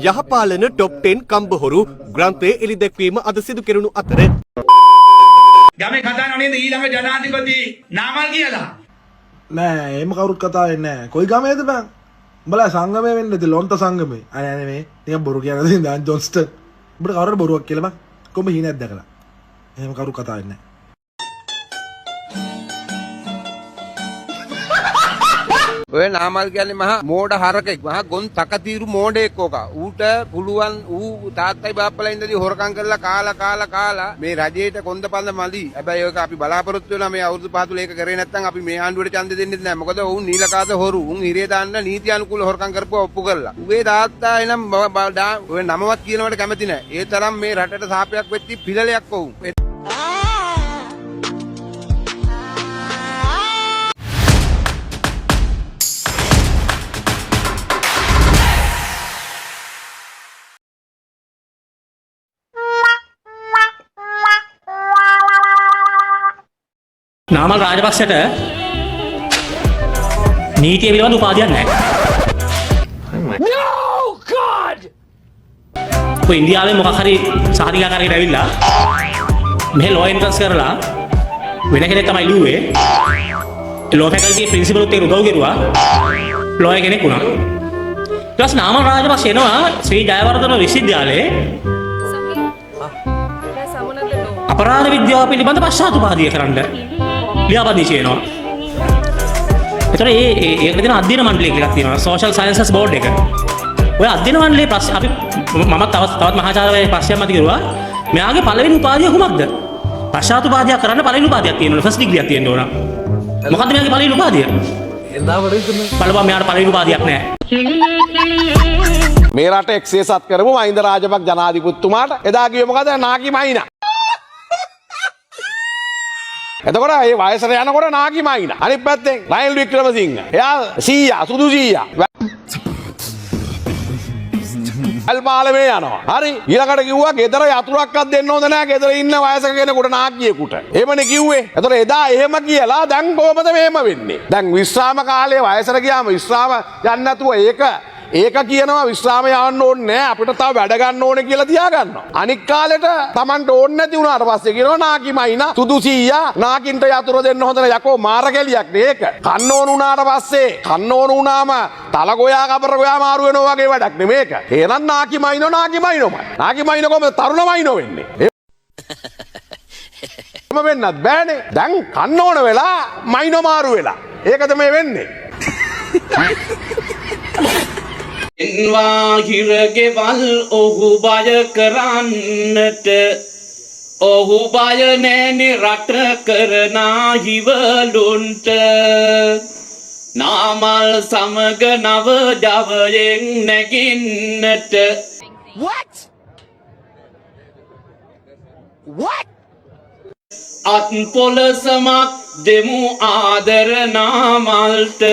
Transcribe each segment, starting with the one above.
යහපාලන top 10 කම්බහොරු ග්‍රන්ථයේ එළි දැක්වීම අද සිදු කෙරුණු අතර ගමේ කතා නේද ඊළඟ ජනාධිපති නාමල් කියලා නෑ එහෙම කවුරුත් කතා වෙන්නේ නෑ කොයි ගමේද බං උඹලා සංගමේ වෙන්නේ නැති ලොන්ත සංගමේ අනේ නෙමෙයි නිකන් බොරු කියන දේ දාන් ජොන්ස්ටන් උඹට කවුරුර බොරුවක් කියලා බං කොඹ හීනයක් දැකලා එහෙම කවුරුත් කතා වෙන්නේ නෑ ඔය නාමල් කියන්නේ මහා මෝඩ හරකෙක් මහා ගොන් තකතිරු මෝඩෙක් ඕකා ඌට පුළුවන් ඌ තාත්තයි බාප්පලා ඉඳදී හොරකම් කරලා කාලා මේ රජයට කොන්දපන්ද මදි හැබැයි ඒක අපි බලාපොරොත්තු වෙනවා මේ අවුරුදු 5 තුල ඒක කරේ නැත්නම් අපි මේ ආණ්ඩුවට ඡන්දෙ දෙන්නෙත් නැහැ මොකද ඌ නීලකාත හොරු ඌ හිරේ දාන්න නීති අනුකූල හොරකම් කරපුවා ඔප්පු කරලා ඌගේ තාත්තා එනම් ඔය නමවත් කියනවට කැමති නැහැ ඒ තරම් මේ රටට සාපයක් වෙච්චි පිළලයක් ඔව් නාමල් රාජපක්ෂට නීතිය පිළිබඳ උපාධියක් නැහැ. No God! ඔය ඉන්දියාවේ මොකක් හරි සාහිත්‍යකාරයෙක් ඇවිල්ලා මෙහෙ ලෝ එන්ට්‍රන්ස් කරලා වෙන කෙනෙක් තමයි ලිව්වේ. ලෝ ෆැකල්ටි ප්‍රින්සිපල් උත් ඒක උදව් කෙරුවා. ලෝ කෙනෙක් වුණා. ඊට පස්සේ නාමල් රාජපක්ෂ එනවා ශ්‍රී ජයවර්ධන විශ්වවිද්‍යාලයේ අපරාධ විද්‍යාව පිළිබඳ පශ්චාත්තුපාදිය කරන්න ලියාපදිංචි වෙනවා. ඒතර ඒකට දෙන අධ්‍යයන මණ්ඩලයක් එකක් තියෙනවා. සෝෂල් සයන්සස් බෝඩ් එක. ඔය අධ්‍යයන මණ්ඩලයේ ප්‍රශ්න අපි මම තවත් මහාචාර්යවරයෙක් ප්‍රශ්නයක් මත කිව්වා. මෙයාගේ පළවෙනි උපාධිය කුමක්ද? පශ්චාත්තුපාදිය කරන්න පළවෙනි උපාධියක් තියෙනවා. ෆස්ට් ඩිග්‍රියක් තියෙන්න ඕන. මොකද්ද මෙයාගේ පළවෙනි උපාධිය? බලපන් මෙයාට පළවෙනි උපාධියක් නැහැ. මේ රට එක්සේසත් කරපු මහින්ද රාජපක්ෂ ජනාධිපතිතුමාට එදා කිව්වේ මොකද නාකි මයිනා එතකොට ඒ වයසට යනකොට නාකි මයිනා අනිත් පැත්තෙන් රනිල් වික්‍රමසිංහ එයා සීයා සුදු සීයා අල්මාලමේ යනවා හරි ඊළඟට කිව්වා ගෙදර යතුරක්වත් දෙන්න හොඳ නැහැ ගෙදර ඉන්න වයසක කෙනෙකුට නාකියෙකුට එහෙමනේ කිව්වේ එතකොට එදා එහෙම කියලා දැන් කොහොමද මෙහෙම වෙන්නේ දැන් විශ්‍රාම කාලේ වයසට ගියාම විශ්‍රාම යන්න නැතුව ඒක කියනවා විශ්‍රාම යවන්න ඕනේ නෑ අපිට තව වැඩ ගන්න ඕනේ කියලා තියාගන්නවා. අනික් කාලෙට Tamanට ඕනේ නැති වුණාට පස්සේ කියනවා නාකි මයිනා සුදු සීයා නාකින්ට යතුරු දෙන්න හොඳ නෑ යකෝ මාරකෙලියක් නේ ඒක. කන්න ඕන වුණාට පස්සේ කන්න ඕන වුණාම තලගොයා කබර ගොයා මාරු වෙනවා වගේ වැඩක් නේ මේක. එහෙනම් නාකි මයිනෝ නාකි මයිනෝමයි. නාකි මයිනෝ කොහමද තරුණ මයිනෝ වෙන්නේ? එහෙම වෙන්නත් බෑනේ. දැන් කන්න ඕන වෙලා මයිනෝ මාරු වෙලා. ඒකද මේ වෙන්නේ. එන්වාහිරගෙවල් ඔහු බය කරන්නට ඔහු බය නෑනෙ රට කරනා හිවලුන්ට නාමල් සමග නව ජවයෙන් නැගින්නට අත් පොලසමක් දෙමු ආදර නාමල්ට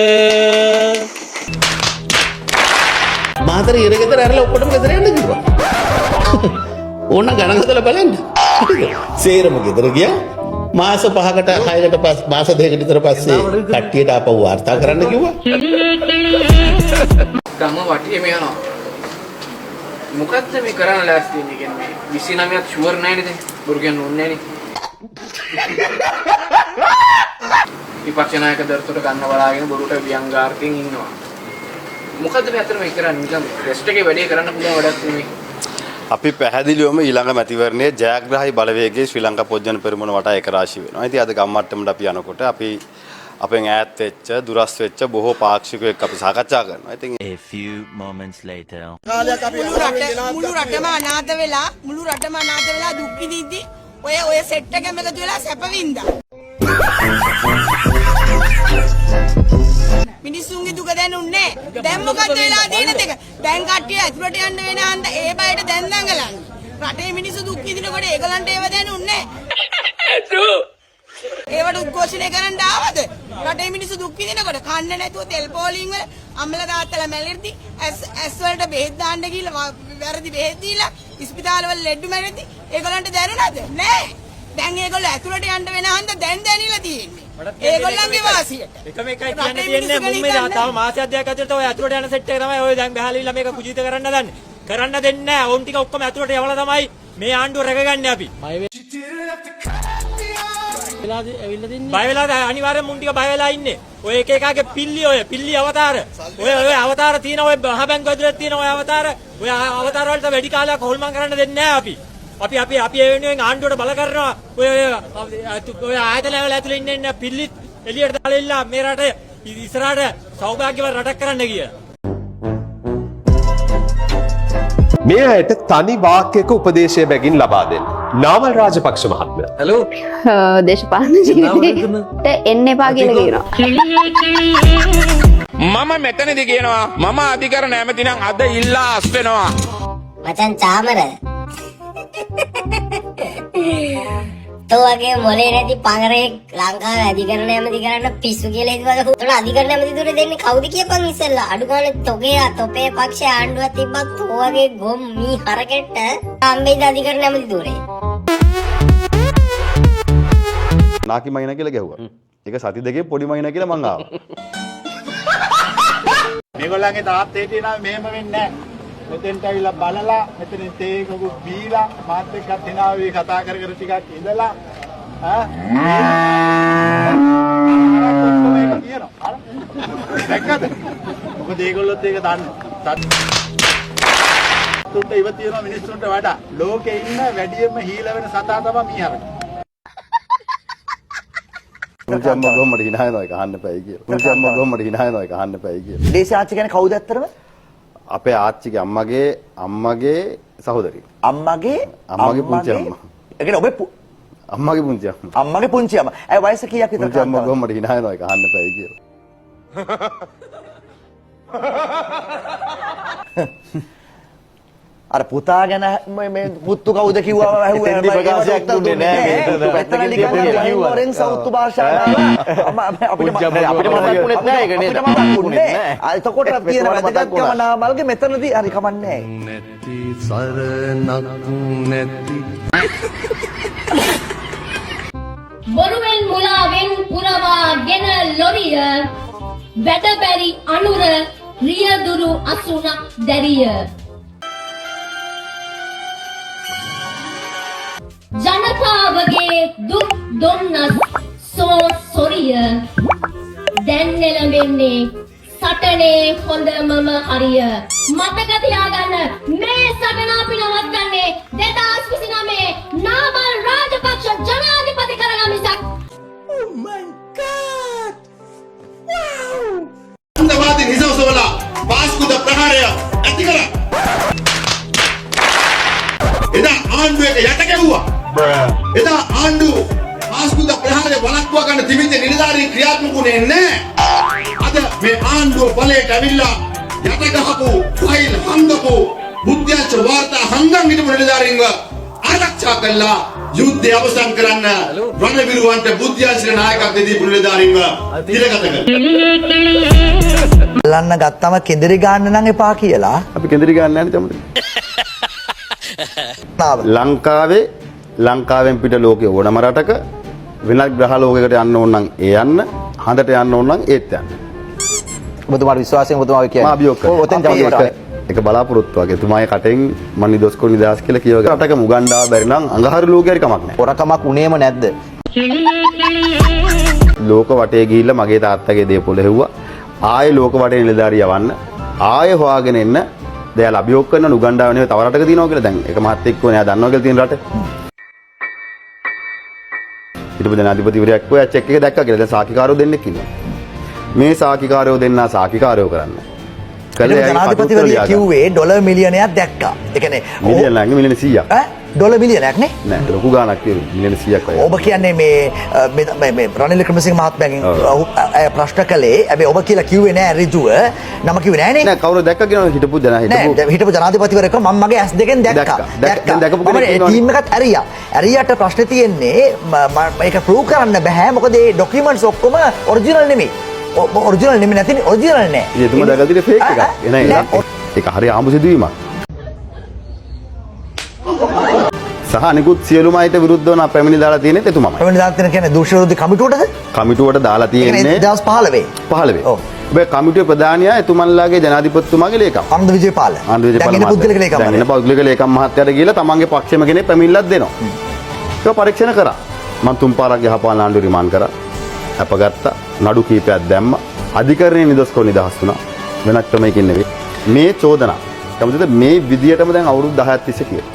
මාතර ඉරගෙදර ඇරලා ඔක්කොටම ගෙදර යන්න කිව්වා. ඕන ගණන් හදලා බලන්න. සේරම ගෙදර ගියා. මාස 5කට 6කට පස්සේ මාස 2කට විතර පස්සේ කට්ටියට ආපහු වාර්තා කරන්න කිව්වා. ගම වටියේ මේ යනවා. මොකද්ද මේ කරන්න ලෑස්ති වෙන්නේ කියන්නේ මේ 29ක් ෂුවර් නැහැ නේද? බොරු කියන්න ඕනේ නැහැ නේ. විපක්ෂ නායක දර්ශට ගන්න බලාගෙන බොරුට ව්‍යංගාර්ථයෙන් ඉන්නවා. මොකද්ද මේ අතර මේ කරන්නේ නිකන් රෙස්ට් එකේ වැඩේ කරන්න පුළුවන් වැඩක් නෙමෙයි. අපි පැහැදිලිවම ඊළඟ මැතිවරණයේ ජයග්‍රාහී බලවේගයේ ශ්‍රී ලංකා පොත්ජන පෙරමුණ වටා එක රාශී වෙනවා. ඉතින් අද ගම්මට්ටමට අපි යනකොට අපි අපෙන් ඈත් වෙච්ච දුරස් වෙච්ච බොහෝ පාක්ෂිකයෝ එක්ක අපි සාකච්ඡා කරනවා. ඉතින් a few moments later මුළු රටම අනාථ වෙලා දුක් විඳින්දි ඔය සෙට් එකෙම එකතු වෙලා සැපවින්දා. මිනිස්සුන්ගේ දුක දැනුන්නේ දැන් මොකද වෙලා තියෙන දෙක දැන් කට්ටිය ඇතුළට යන්න වෙන හන්ද ඒ බයට දැන් දඟලන්නේ රටේ මිනිස්සු දුක් විඳිනකොට ඒගලන්ට ඒව දැනුන්නේ ඒවට උද්ඝෝෂණය කරන්න ආවද රටේ මිනිස්සු දුක් විඳිනකොට කන්න නැතුව තෙල් පෝලිං වල අම්මලා තාත්තලා මැරෙද්දි ඇස් වලට බෙහෙත් දාන්න ගිහලා වැරදි බෙහෙත් දීලා ඉස්පිතාලවල ලෙඩු මැරෙද්දි ඒගලන්ට දැනුණාද නෑ දැන් ඒගොල්ලෝ ඇතුළට යන්න වෙන හන්ද දැන් දැනিলা තියෙන්නේ ඒගොල්ලන්ගේ වාසියට එකම එකයි කියන්න තියෙන්නේ මුම් මේ තව මාසයක් දෙකක් ඇතුළත ඔය ඇතුළට යන සෙට් එක තමයි ඔය දැන් බහලා මේක කුජිත කරන්න දන්නේ කරන්න දෙන්නේ නැහැ. ඕන් ටික ඔක්කොම ඇතුළට යවලා තමයි මේ ආණ්ඩුව රැකගන්නේ අපි. බය වෙලා අනිවාර්යෙන් මුන් ටික බය වෙලා ඉන්නේ. ඔය එක එකාගේ පිල්ලි අවතාර. ඔය අවතාර තියෙන ඔය මහ බැංකුව ඇතුළේ තියෙන ඔය අවතාර වලට වැඩි කාලයක් හොල්මන් කරන්න දෙන්නේ නැහැ අපි. අපි ඒ වෙනුවෙන් ආණ්ඩුවට බල කරනවා. ඔය ආයතන වල ඇතුළේ ඉන්න පිල්ලිත් එළියට දාලා ඉල්ලා මේ රට ඉස්සරහට සෞභාග්‍යවත් රටක් කරන්න කියලා. මේ අයට තනි වාක්‍යයක උපදේශය බැගින් ලබා දෙන්න. නාමල් රාජපක්ෂ මහත්මයා. හලෝ. දේශපාලන ජීවිතේට එන්න එපා කියලා කියනවා. මම මෙතනදි කියනවා මම අධිකරණ ඇමති නම් අද ඉල්ලා අස් වෙනවා. මචන් චාමර තෝගේ මොලේ නැති පංගරේ ලංකාවේ අධිකරණ ඇමති කරන්න පිස්සු කියලා හිතවද? උතන අධිකරණ ඇමති දුර දෙන්නේ කවුද කියපන් ඉස්සෙල්ලා. අඩු ගානේ තොපේ පක්ෂ ආණ්ඩුවක් තිබ්බත් තෝගේ ගොම් මී හරකෙට අම්බේද අධිකරණ ඇමති දුරේ. නාකි මයිනා කියලා ගැහුවා. ඒක සති දෙකේ පොඩි මයිනා කියලා මං ආවා. මේගොල්ලන්ගේ තාත්තේ තියෙනවා මෙහෙම වෙන්නේ නැහැ. මෙතෙන්ට ඇවිල්ලා බලලා මෙතනින් තේකු බීලා මාත් එක්කත් එනවා කතා කර ටිකක් ඉඳලා දැක්කද? මොකද ඒගොල්ලොත් ඒක දන්නේ. තුන්ට ඉව තියෙනවා මිනිස්සුන්ට වඩා. ලෝකේ ඉන්න වැඩියෙන්ම හීල වෙන සතා තමයි මීහරක. මුචම්ම ගොම්මඩ හිනායනවා ඒක අහන්න එපයි කියලා. මුචම්ම ගොම්මඩ හිනායනවා ඒක අහන්න එපයි කියලා. දේශීය ආච්චි කියන්නේ කවුද ඇත්තරම? අපේ ආච්චිගේ අම්මගේ සහෝදරිය. අම්මගේ පුංචි අම්මා. ඒ කියන්නේ ඔබේ අම්මගේ පුංචි අම්මා. අම්මගේ පුංචි අම්මා. ඒ වයස කීයක් විතර මුචම්ම ගොම්මඩ හිනායනවා ඒක අහන්න එපයි කියලා. අර පුතා ගැන මේ පුත්තු කවුද කිව්වම ඇහුවා එතෙන්දි ප්‍රකාශයක් දුන්නේ නෑ මේ. එතන නිකන් වරෙන් සෞතු භාෂාව අපිට මතක් වුණේ නෑ ඒක නේද? අපිට මතක් වුණේ නෑ. එතකොට තියෙන වැදගත්කම නාමල්ගේ මෙතනදී හරි කමන්නේ නැති සරණක් නැති බොරුවෙන් මුලාවෙන් පුරවාගෙන ලොරිය වැඩබැරි අනුර රියදුරු අසුනක් දැරිය ජනතාවගේ දුක් දුන්නස් සොරිය දැන් එළඹෙන්නේ සටනේ හොඳමම හරිය මතක තියාගන්න මේ සටන අපි නවත්තන්නේ 2029 නාමල් රාජපක්ෂ ජනාධිපති කරගන්න මිසක් අන්තවාදී නිසවසවල පාස්කුද ප්‍රහාරය ඇති කරා. එදා ආණ්ඩුවක යට ගැහුවා. එදා ආණ්ඩුව පාස්කුද ප්‍රහාරය වළක්වා ගන්න තිබිච්ච නිලධාරීන් ක්‍රියාත්මක වුණේ නැහැ. අද මේ ආණ්ඩුව බලයට ඇවිල්ලා යට ගහපු ෆයිල් හංගපු බුද්ධාච වාර්තා හංගන් හිටපු නිලධාරීන්ව ආරක්ෂා කළා. යුද්ධය අවසන් කරන්න රණවිරුවන්ට බුද්ධාචර නායකත්වයේ දීපු නිලධාරීන්ව දිලගත කළා. ලන්න ගත්තම කෙඳිරි ගන්න නම් එපා කියලා. අපි කෙඳිරි ගන්න නැහැ නේ තමයි. ලංකාවෙන් පිට ලෝකේ ඕනම රටක වෙනත් ග්‍රහ ලෝකයකට යන්න ඕන නම් ඒ යන්න, හඳට යන්න ඕන නම් ඒත් යන්න. ඔබතුමාට විශ්වාසයෙන් ඔබතුමා කියන්නේ. මා අභියෝග කරනවා. ඔතෙන් ඒක බලාපොරොත්තු වගේ තුමාගේ කටෙන් මන් නිදොස් කො නිදාස් කියලා කියවගෙන රටක මුගන්ඩාව බැරි නම් අඟහරු ලෝකේ හරි කමක් නැහැ. හොරකමක් උනේම නැද්ද? ලෝක වටේ ගිහිල්ලා මගේ තාත්තගේ දේපොළ හෙව්වා. ආයේ ලෝක වටේ නිලධාරිය යවන්න. ආයේ හොයාගෙන එන්න. දැන් අභියෝග කරන උගන්ඩාව නෙවෙයි තව රටක තියෙනවා කියලා දැන්. ඒක මහත් එක්ක නෑ දන්නවා කියලා තියෙන රට. ඊට පස්සේ ජනාධිපතිවරයෙක් ඔය චෙක් එක දැක්කා කියලා දැන් සාකිකාරයෝ දෙන්නෙක් ඉන්නවා. මේ සාකිකාරයෝ දෙන්නා සාකිකාරයෝ කරන්න. ජනාධිපතිවරයා කිව්වේ ඩොලර් මිලියනයක් දැක්කා. ඒ කියන්නේ මිලියන නැහැ මිලියන 100ක්. ඩොලර් මිලියනයක් නේ? නෑ ලොකු ගාණක් නෙවෙයි මිලියන 100ක් වගේ. ඔබ කියන්නේ මේ රනිල් වික්‍රමසිංහ මහත්මයාගෙන් ප්‍රශ්න කළේ හැබැයි ඔබ කියලා කිව්වේ නෑ ඍජුව. නම කිව්වේ නෑනේ. නෑ කවුරු දැක්ක කියනවා හිටපු ජනාධිපතිවරයෙක් මම මගේ ඇස් දෙකෙන් දැක්කා. දැකපු කෙනෙක් ටීම් එකත් ඇරියා. ඇරියාට ප්‍රශ්නේ තියෙන්නේ මේක ප්‍රූව් කරන්න බෑ මොකද මේ ඩොකියුමන්ට්ස් ඔක්කොම ඔරිජිනල් නෙමෙයි. ඔරිජිනල් නෙමෙයි නැතිනේ ඔරිජිනල් නෑ. එතුමා දැකලා තියෙන්නේ ෆේක් එකක්. ඒක හරිය ආඹු සිදුවීමක්. සහ අනිකුත් සියලුම අයට විරුද්ධව පැමිණි දාලා තියෙන්නේ එතුමාමයි. පැමිණි දාලා තියෙන කියන්නේ දූෂ්‍ය විරෝධී කමිටුවටද? කමිටුවට දාලා තියෙන්නේ 2015. 15. ඔව්. ඔබේ කමිටුවේ ප්‍රධානියා එතුමන්ලාගේ ජනාධිපතිතුමාගේ ලේකම්. ආනන්ද විජේපාල. ආනන්ද විජේපාල දැන් ඉන්න පුද්ගලික ලේකම්. දැන් ඉන්න පුද්ගලික ලේකම් මහත්තයාට ගිහලා තමන්ගේ පක්ෂෙම කෙනෙක් පැමිණිල්ලක් දෙනවා. ඒක පරීක්ෂණ කරා. මම තුන් පාරක් යහපාලන ආණ්ඩුව රිමාන්ඩ් කරා. අපගත්තා. නඩු කීපයක් දැම්මා. අධිකරණයේ නිදොස්කෝ නිදහස් වුණා. වෙනත් ක්‍රමයකින් නෙවෙයි. මේ චෝදනා කවුද මේ විදියටම දැන් අවුරුදු 10ක් තිස්සේ කියලා.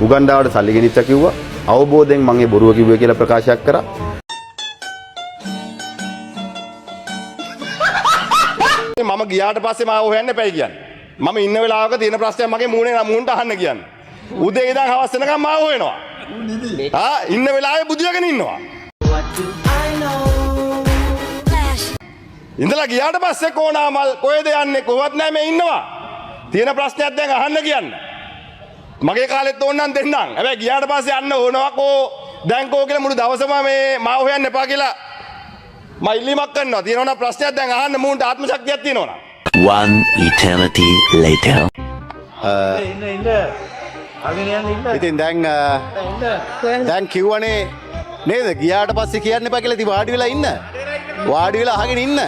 උගන්ඩාවට සල්ලි ගෙනිච්ච කිව්වා. අවබෝධයෙන් මම ඒ බොරුව කිව්වේ කියලා ප්‍රකාශයක් කරා. මම ගියාට පස්සේ මාව හොයන්න එපයි කියන්නේ. මම ඉන්න වෙලාවක තියෙන ප්‍රශ්නයක් මගේ මූණට අහන්න කියන්නේ. උදේ ඉඳන් හවස වෙනකම් මාව හොයනවා. ඉන්න වෙලාවේ බුදියාගෙන ඉන්නවා. ඉඳලා ගියාට පස්සේ කොනාමල් කොහෙද යන්නේ කොහොවත් නැහැ මේ ඉන්නවා. තියෙන ප්‍රශ්නයක් දැන් අහන්න කියන්න. මගේ කාලෙත් ඕනනම් දෙන්නම්. හැබැයි ගියාට පස්සේ යන්න ඕනවා කෝ දැන් කෝ කියලා මුළු දවසම මේ මාව හොයන්න එපා කියලා මම ඉල්ලීමක් කරනවා. තියෙනවා ප්‍රශ්නයක් දැන් අහන්න මූණට ආත්ම ශක්තියක් තියෙනවා. One eternity later. ඉතින් දැන් කිව්වනේ නේද ගියාට පස්සේ කියන්න එපා කියලා ඉතින් වාඩි වෙලා ඉන්න. වාඩි වෙලා අහගෙන ඉන්න.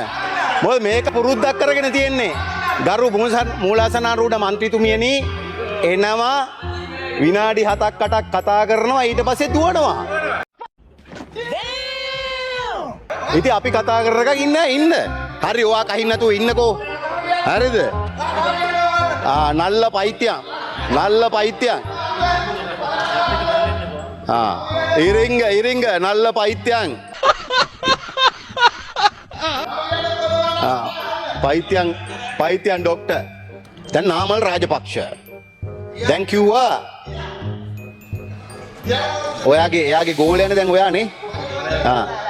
මොකද මේක පුරුද්දක් කරගෙන තියෙන්නේ. ගරු මූලාසනාරූඪ මන්ත්‍රීතුමියනි එනවා විනාඩි 7ක් 8ක් කතා කරනවා ඊට පස්සේ දුවනවා. ඉතින් අපි කතා කරගෙන ඉන්න. හරි ඔයා කහින් නැතුව ඉන්නකෝ. හරිද? නල්ල පයිත්‍යං. ඉරිංග නල්ල පයිත්‍යං. පයිත්‍යං ඩොක්ටර්. දැන් නාමල් රාජපක්ෂ. දැන් කිව්වා එයාගේ ගෝලයනේ දැන් ඔයානේ.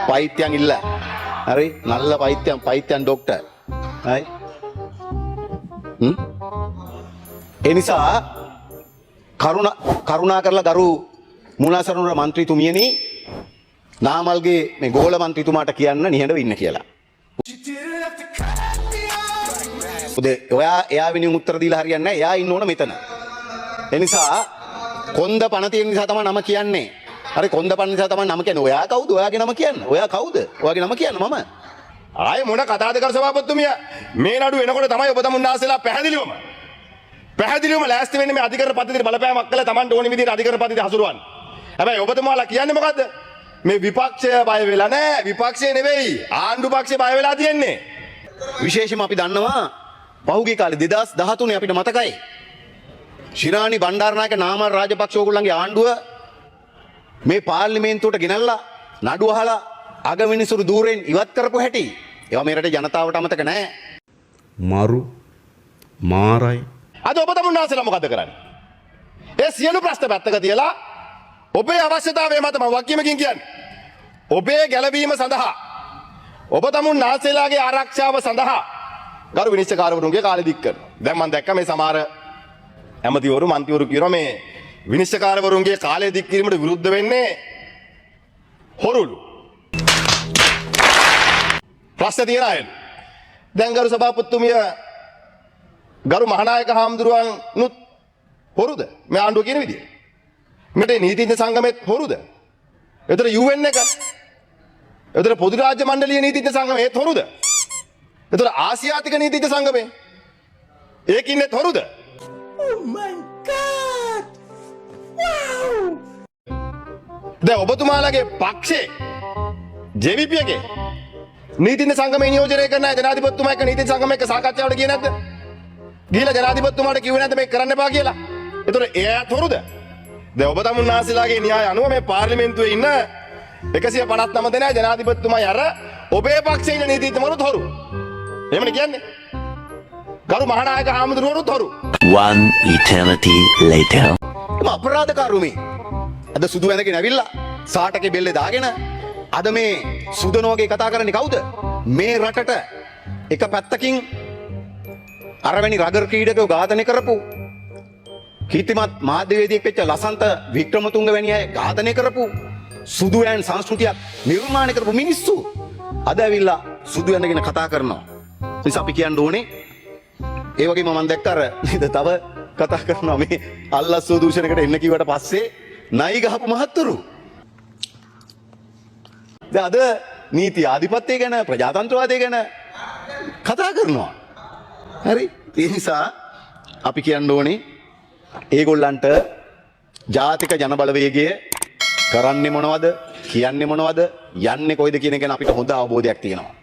පයිත්‍යං ඉල්ල. හරි නල්ල පයිත්‍යං ඩොක්ටර්. හරි. ඒ නිසා කරුණා කරලා ගරු මූලාසනාරූඪ මන්ත්‍රීතුමියනි නාමල්ගේ මේ ගෝල මන්ත්‍රීතුමාට කියන්න නිහඬව ඉන්න කියලා. එයා වෙනුවෙන් උත්තර දීලා හරියන්නේ නැහැ. එයා ඉන්න ඕන මෙතන. ඒ නිසා කොන්ද පණ තියෙන නිසා තමයි නම කියන්නේ. හරි කොන්ද පණ නිසා තමයි නම කියන්නේ. ඔයා කවුද? ඔයාගේ නම කියන්න. ඔයා කවුද? ඔයාගේ නම කියන්න මම. ආයේ මොන කතාවද කර සභාපතිතුමිය? මේ නඩු එනකොට තමයි ඔබ තමුන්නාසලා පැහැදිලිවම ලෑස්ති වෙන්නේ මේ අධිකරණ පද්ධතියට බලපෑමක් කළා Tamanට ඕනි විදිහට අධිකරණ පද්ධතිය හසුරුවන්න. හැබැයි ඔබතුමාලා කියන්නේ මොකද්ද? මේ විපක්ෂය බය වෙලා නැහැ. විපක්ෂය නෙවෙයි. ආණ්ඩු පක්ෂය බය වෙලා තියෙන්නේ. විශේෂයෙන්ම අපි දන්නවා පහුගිය කාලේ 2013 අපිට මතකයි. ශිරාණි බණ්ඩාරනායක නාමල් රාජපක්ෂ ඕගොල්ලන්ගේ ආණ්ඩුව මේ පාර්ලිමේන්තුවට ගෙනල්ලා නඩු අහලා අගමිනිසුරු දූරෙන් ඉවත් කරපු හැටි. ඒවා මේ රටේ ජනතාවට අමතක නැහැ. මරු මාරයි. අද ඔබ තමුන්නාසලා මොකද කරන්නේ? ඒ සියලු ප්‍රශ්න පැත්තක තියලා ඔබේ අවශ්‍යතාවය මත මම වගකීමකින් කියන්නේ. ඔබේ ගැළවීම සඳහා ඔබ තමුන්නාසලාගේ ආරක්ෂාව සඳහා ගරු විනිශ්චයකාරවරුන්ගේ කාලය දික් කරනවා. දැන් මම දැක්ක මේ සමහර ඇමතිවරු මන්ත්‍රීවරු කියනවා මේ විනිශ්චයකාරවරුන්ගේ කාලය දික් කිරීමට විරුද්ධ වෙන්නේ හොරුලු. ප්‍රශ්න තියෙන අය. දැන් ගරු සභාපතිතුමිය ගරු මහානායක හාමුදුරුවන්නුත් හොරුද? මේ ආණ්ඩුව කියන විදිය. මෙතේ නීතිඥ සංගමෙත් හොරුද? එතන UN එක. එතන පොදු රාජ්‍ය මණ්ඩලීය නීතිඥ සංගමය ඒත් හොරුද? එතන ආසියාතික නීතිඥ සංගමය ඒකින්නෙත් හොරුද? Oh my god. Wow. දැන් ඔබතුමාලගේ පක්ෂේ JVP එකේ නීතිඥ සංගමය නියෝජනය කරන ජනාධිපතිතුමා එක්ක නීතිඥ සංගමය එක්ක සාකච්ඡාවට ගියේ නැද්ද? ගිහලා ජනාධිපතිතුමාට කිව්වේ නැද්ද මේක කරන්න එපා කියලා? ඒතර එයාත් හොරුද? දැන් ඔබ තමුන්නාසලාගේ න්‍යාය අනුව මේ පාර්ලිමේන්තුවේ ඉන්න 159 දෙනා ජනාධිපතිතුමායි අර ඔබේ පක්ෂයේ ඉන්න නීතිඥවරුත් හොරු. එහෙමනේ කියන්නේ? ගරු මහානායක හාමුදුරුවරුත් හොරු. One eternity later. එම අපරාධකාරුමේ අද සුදු වැඳගෙන ඇවිල්ලා සාටකේ බෙල්ලේ දාගෙන අද මේ සුදනෝගේ කතා කරන්නේ කවුද? මේ රටට එක පැත්තකින් අරවැනි රගර් ක්‍රීඩකයෝ ඝාතනය කරපු කීර්තිමත් මාධ්‍යවේදියෙක් වෙච්ච ලසන්ත වික්‍රමතුංග වැනි අය ඝාතනය කරපු සුදුයන් සංස්කෘතියක් නිර්මාණය කරපු මිනිස්සු අද ඇවිල්ලා සුදු ඇඳගෙන කතා කරනවා. නිසා අපි කියන්න ඕනේ ඒ වගේම මම දැක්ක අර නේද තව කතා කරනවා මේ අල්ලස්සෝ දූෂණයකට එන්න කිව්වට පස්සේ නයි ගහපු මහත්තුරු. දැන් අද නීති ආධිපත්‍යය ගැන ප්‍රජාතන්ත්‍රවාදය ගැන කතා කරනවා. හරි? ඒ නිසා අපි කියන්න ඕනේ ඒගොල්ලන්ට ජාතික ජන බලවේගය කරන්නේ මොනවද? කියන්නේ මොනවද? යන්නේ කොයිද කියන එක ගැන අපිට හොඳ අවබෝධයක් තියෙනවා.